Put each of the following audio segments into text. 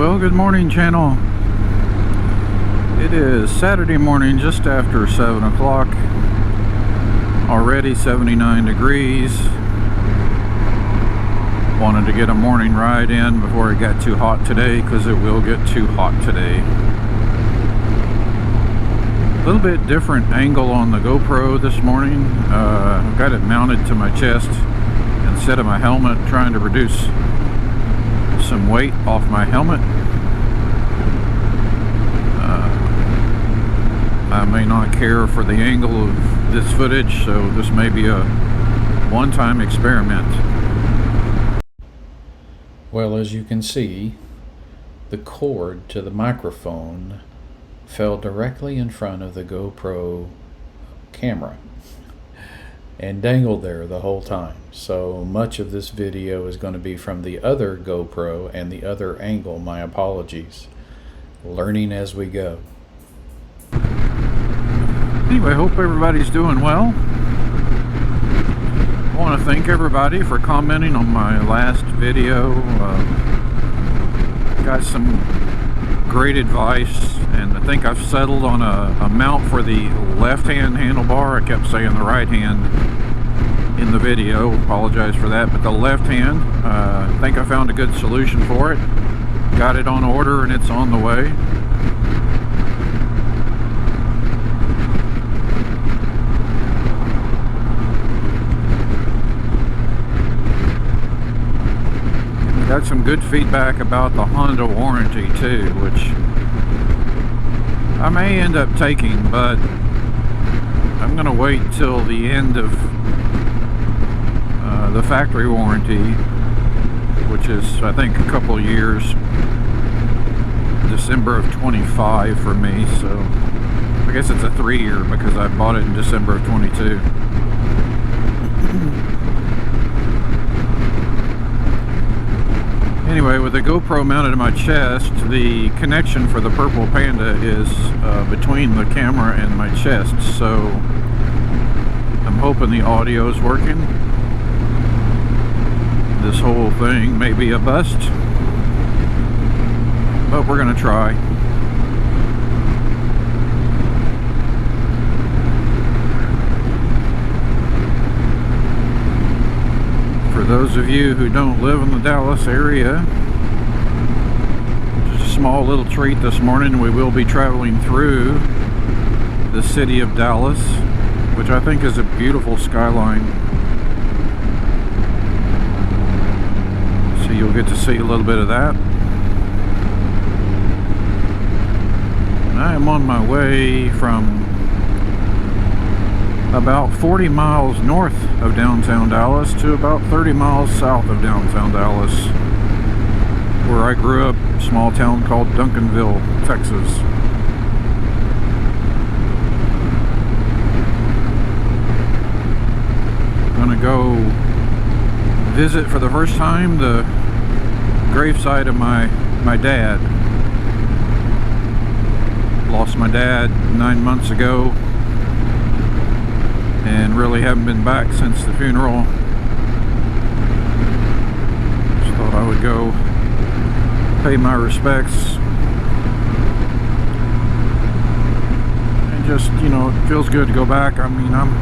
Well, good morning, channel. It is Saturday morning, just after 7 o'clock. Already 79 degrees. Wanted to get a morning ride in before it got too hot today, because it will get too hot today. A little bit different angle on the GoPro this morning. I've got it mounted to my chest instead of my helmet, trying to reduce some weight off my helmet. I may not care for the angle of this footage, so this may be a one-time experiment. Well, as you can see, the cord to the microphone fell directly in front of the GoPro camera and dangled there the whole time. So much of this video is going to be from the other GoPro and the other angle. My apologies. Learning as we go. Anyway, hope everybody's doing well. I want to thank everybody for commenting on my last video. Got some great advice, and I think I've settled on a mount for the left-hand handlebar. I kept saying the right hand in the video. Apologize for that, but the left hand, I think I found a good solution for it. Got it on order and it's on the way. Got some good feedback about the Honda warranty too, which I may end up taking, but I'm going to wait till the end of the factory warranty, which is I think a couple of years, December of 25 for me, so I guess it's a 3-year because I bought it in December of 22. Anyway, with the GoPro mounted to my chest, the connection for the Purple Panda is between the camera and my chest, so I'm hoping the audio is working. This whole thing may be a bust, but we're going to try. For those of you who don't live in the Dallas area, just a small little treat this morning. We will be traveling through the city of Dallas, which I think is a beautiful skyline. So you'll get to see a little bit of that. And I am on my way from about 40 miles north of downtown Dallas to about 30 miles south of downtown Dallas, where I grew up, a small town called Duncanville, Texas. I'm gonna go visit for the first time the gravesite of my dad. Lost my dad 9 months ago, and really haven't been back since the funeral. Just thought I would go pay my respects. And just, you know, it feels good to go back. I mean, I'm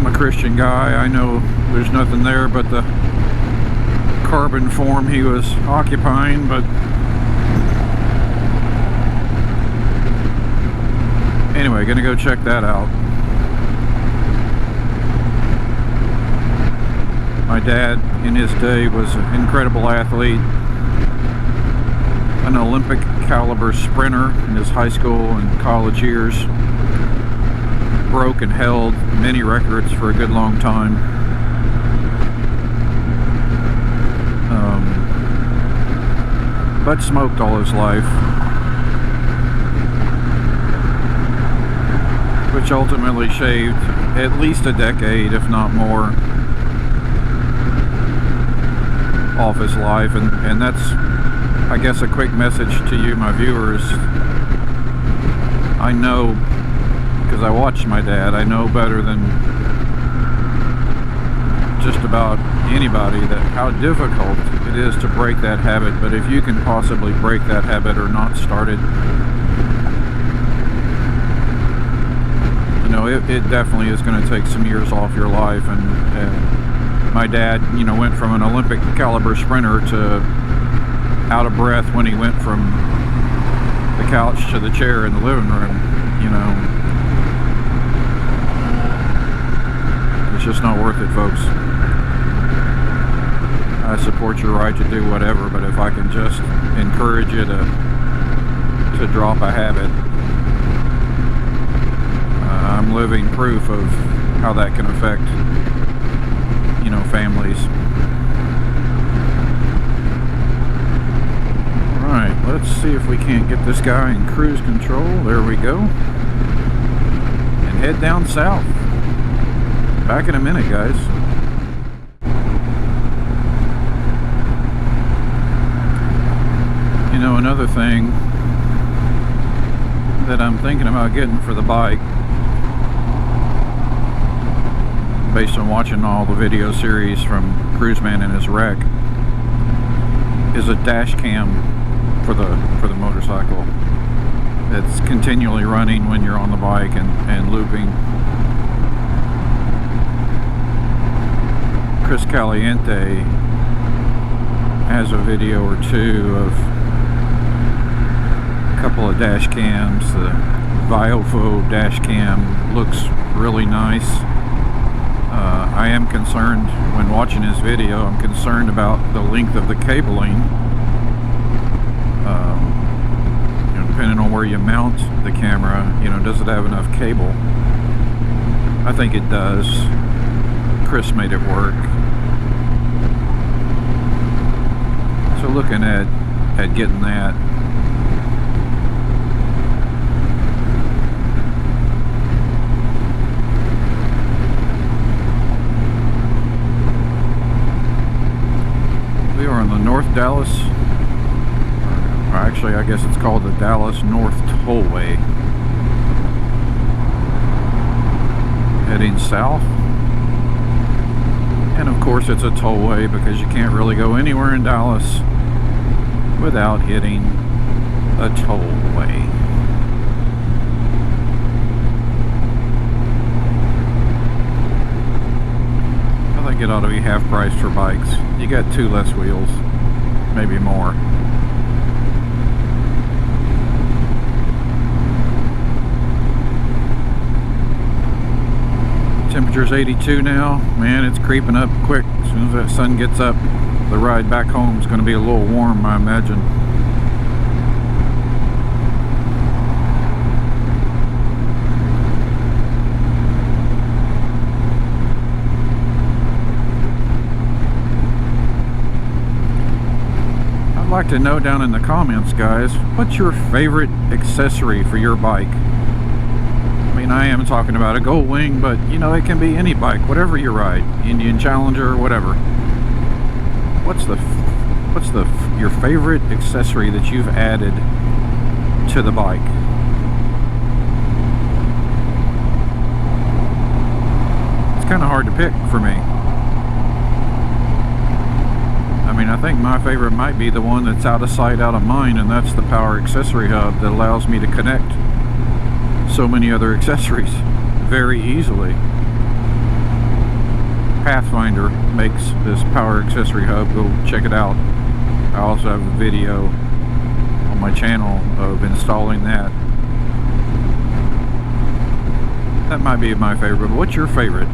a Christian guy. I know there's nothing there but the carbon form he was occupying, but anyway, gonna go check that out. My dad, in his day, was an incredible athlete, an Olympic caliber sprinter in his high school and college years. Broke and held many records for a good long time. But smoked all his life, which ultimately shaved at least a decade, if not more, off his life. And that's, I guess, a quick message to you, my viewers. I know, because I watched my dad, I know better than just about anybody that how difficult it is to break that habit, but if you can possibly break that habit or not start it, you know, it definitely is going to take some years off your life. And my dad, you know, went from an Olympic caliber sprinter to out of breath when he went from the couch to the chair in the living room. You know, it's just not worth it, folks. I support your right to do whatever, but if I can just encourage you to drop a habit, I'm living proof of how that can affect, you know, families. Alright, let's see if we can't get this guy in cruise control. There we go. And head down south. Back in a minute, guys. You know, another thing that I'm thinking about getting for the bike, based on watching all the video series from Cruiseman and his wreck, is a dash cam for the motorcycle. It's continually running when you're on the bike and looping. Chris Caliente has a video or two of a couple of dash cams. The Viofo dash cam looks really nice. I am concerned when watching his video, I'm concerned about the length of the cabling. You know, depending on where you mount the camera, you know, does it have enough cable? I think it does. Chris made it work. So looking at getting that. We are on the North Dallas, or actually I guess it's called the Dallas North Tollway. Heading south. And of course it's a tollway because you can't really go anywhere in Dallas without hitting a tollway. I think it ought to be half price for bikes. You got 2 less wheels, maybe more. Temperature's 82 now. Man, it's creeping up quick. As soon as that sun gets up, the ride back home is going to be a little warm, I imagine. I'd like to know down in the comments, guys, what's your favorite accessory for your bike? I mean, I am talking about a Gold Wing, but you know, it can be any bike, whatever you ride, Indian Challenger, whatever. What's your favorite accessory that you've added to the bike? It's kind of hard to pick for me. I mean, I think my favorite might be the one that's out of sight, out of mind, and that's the power accessory hub that allows me to connect so many other accessories very easily. Pathfinder makes this power accessory hub. Go check it out. I also have a video on my channel of installing that. That might be my favorite, but what's your favorite?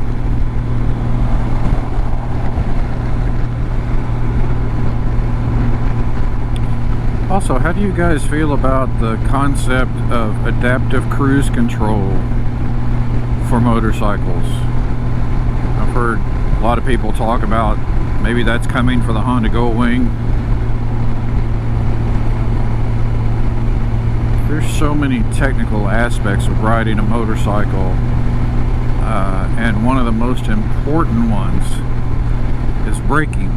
Also, how do you guys feel about the concept of adaptive cruise control for motorcycles? I've heard a lot of people talk about maybe that's coming for the Honda Gold Wing. There's so many technical aspects of riding a motorcycle, and one of the most important ones is braking.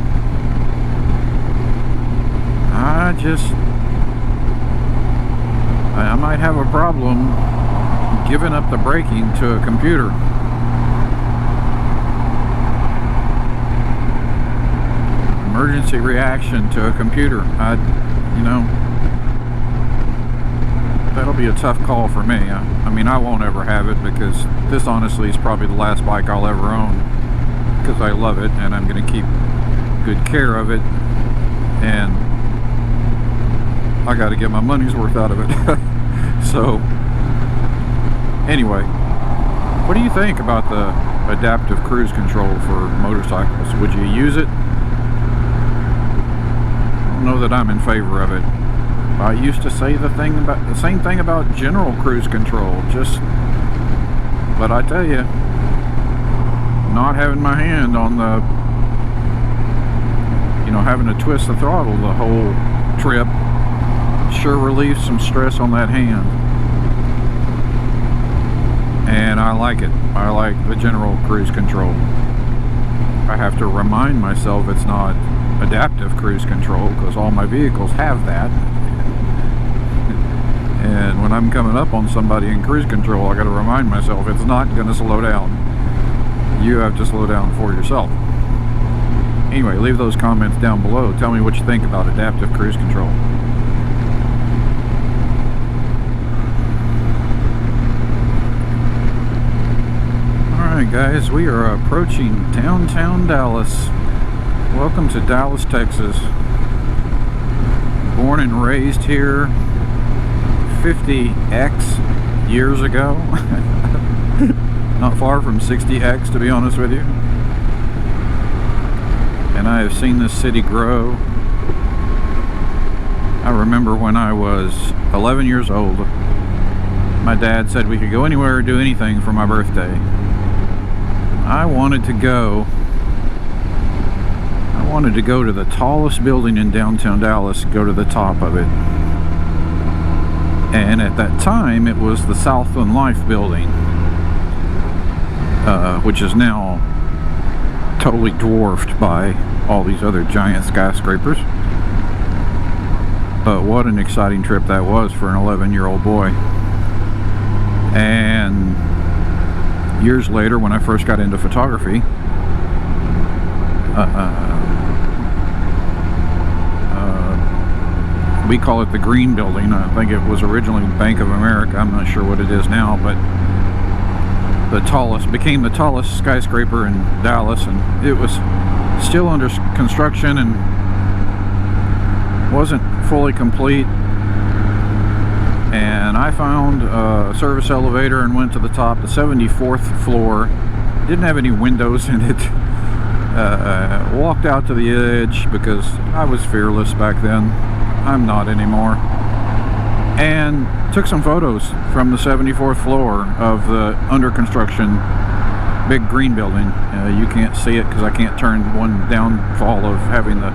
I might have a problem giving up the braking to a computer. emergency reaction to a computer. You know, that'll be a tough call for me. I mean, I won't ever have it, because this honestly is probably the last bike I'll ever own, because I love it and I'm going to keep good care of it, and I got to get my money's worth out of it. So anyway, what do you think about the adaptive cruise control for motorcycles? Would you use it? I don't know that I'm in favor of it. I used to say the same thing about general cruise control, but I tell you, not having my hand on the, having to twist the throttle the whole trip sure relieves some stress on that hand. And I like it. I like the general cruise control. I have to remind myself it's not adaptive cruise control, because all my vehicles have that. And when I'm coming up on somebody in cruise control, I got to remind myself it's not going to slow down. You have to slow down for yourself. Anyway, leave those comments down below. Tell me what you think about adaptive cruise control. Alright guys, we are approaching downtown Dallas. Welcome to Dallas, Texas. Born and raised here 50x years ago. Not far from 60x, to be honest with you. And I have seen this city grow. I remember when I was 11 years old, my dad said we could go anywhere or do anything for my birthday. I wanted to go to the tallest building in downtown Dallas, go to the top of it. And at that time, it was the Southland Life building, which is now totally dwarfed by all these other giant skyscrapers. But what an exciting trip that was for an 11-year-old boy. And years later, when I first got into photography, we call it the Green Building. I think it was originally Bank of America. I'm not sure what it is now, but became the tallest skyscraper in Dallas, and it was still under construction and wasn't fully complete. And I found a service elevator and went to the top, the 74th floor. Didn't have any windows in it. Walked out to the edge because I was fearless back then. I'm not anymore. And took some photos from the 74th floor of the under construction big green building. You can't see it because I can't turn. One downfall of having the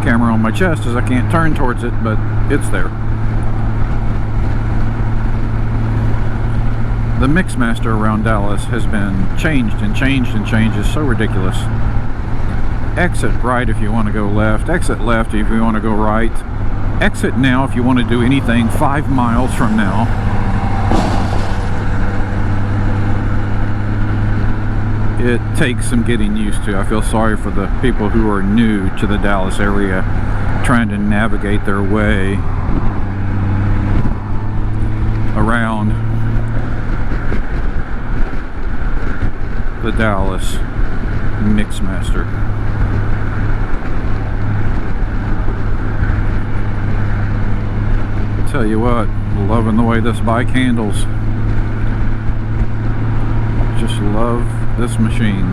camera on my chest is I can't turn towards it, but it's there. The Mixmaster around Dallas has been changed and changed and changed. It's so ridiculous. Exit right if you want to go left. Exit left if you want to go right. Exit now if you want to do anything 5 miles from now. It takes some getting used to. I feel sorry for the people who are new to the Dallas area, trying to navigate their way around the Dallas Mixmaster. Tell you what, loving the way this bike handles. Just love this machine.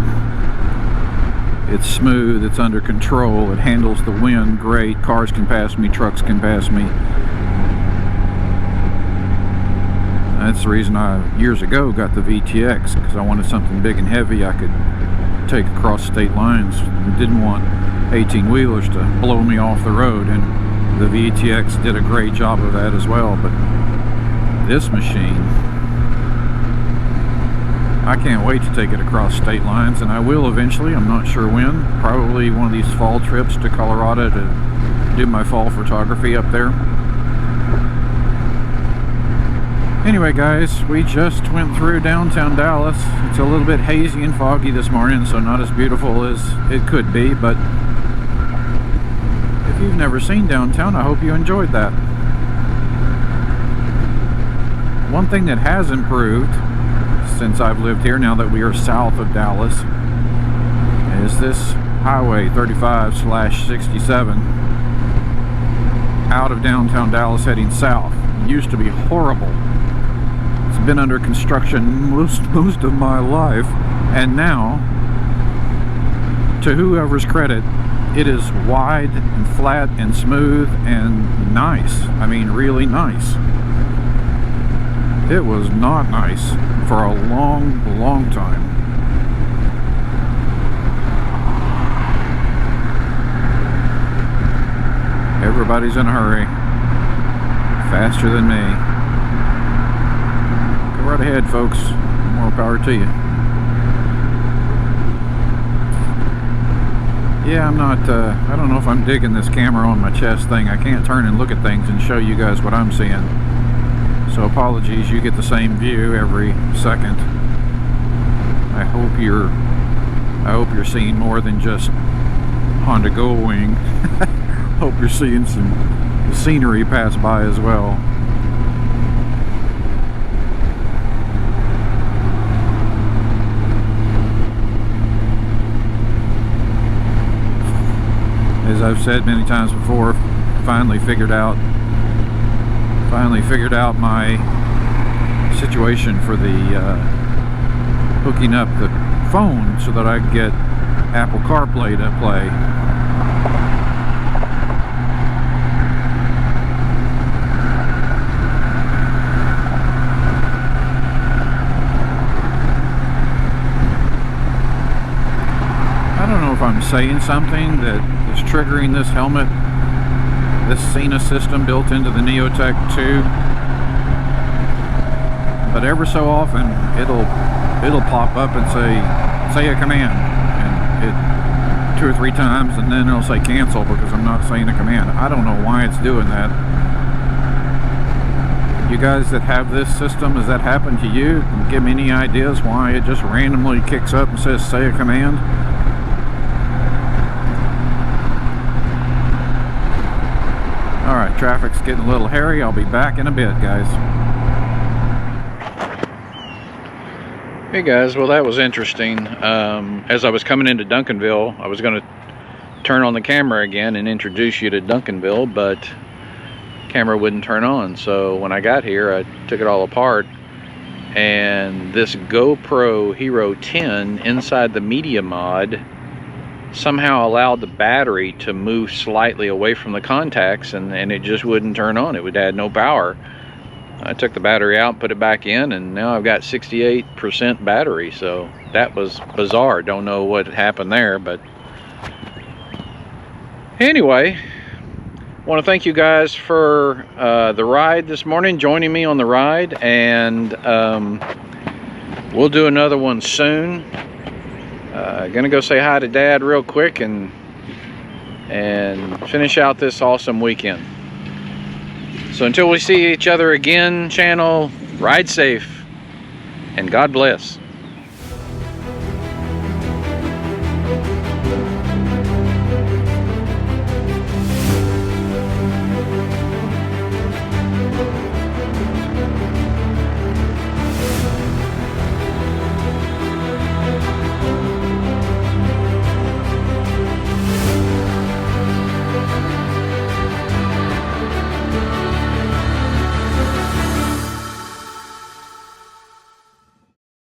It's smooth, it's under control, it handles the wind great. Cars can pass me, trucks can pass me. That's the reason I, years ago, got the VTX, because I wanted something big and heavy I could take across state lines. I didn't want 18-wheelers to blow me off the road, and the VTX did a great job of that as well. But this machine, I can't wait to take it across state lines, and I will eventually. I'm not sure when. Probably one of these fall trips to Colorado to do my fall photography up there. Anyway guys, we just went through downtown Dallas. It's a little bit hazy and foggy this morning, so not as beautiful as it could be, but never seen downtown, I hope you enjoyed that. One thing that has improved since I've lived here, now that we are south of Dallas, is this Highway 35/67 out of downtown Dallas heading south. It used to be horrible. It's been under construction most of my life, and now, to whoever's credit, it is wide and flat and smooth and nice. I mean, really nice. It was not nice for a long time. Everybody's in a hurry. Faster than me. Go right ahead, folks. More power to you. Yeah, I'm not, I don't know if I'm digging this camera on my chest thing. I can't turn and look at things and show you guys what I'm seeing. So apologies, you get the same view every second. I hope you're seeing more than just Honda Gullwing. Hope you're seeing some scenery pass by as well. As I've said many times before, finally figured out my situation for the hooking up the phone so that I could get Apple CarPlay to play. I don't know if I'm saying something that is triggering this helmet, this Cena system built into the Neotech 2, but ever so often it'll pop up and say a command, and it 2 or 3 times, and then it'll say cancel because I'm not saying a command. I don't know why it's doing that. You guys that have this system, has that happened to you? Can you give me any ideas why it just randomly kicks up and says say a command? Alright, traffic's getting a little hairy. I'll be back in a bit, guys. Hey guys, well that was interesting. As I was coming into Duncanville, I was going to turn on the camera again and introduce you to Duncanville, but camera wouldn't turn on. So when I got here, I took it all apart, and this GoPro Hero 10 inside the media mod somehow allowed the battery to move slightly away from the contacts, and it just wouldn't turn on. It would add no power. I took the battery out, put it back in, and now I've got 68% battery. So that was bizarre. Don't know what happened there, but anyway, I want to thank you guys for the ride this morning, joining me on the ride, and we'll do another one soon. Gonna go say hi to Dad real quick and finish out this awesome weekend. So until we see each other again, channel, ride safe and God bless.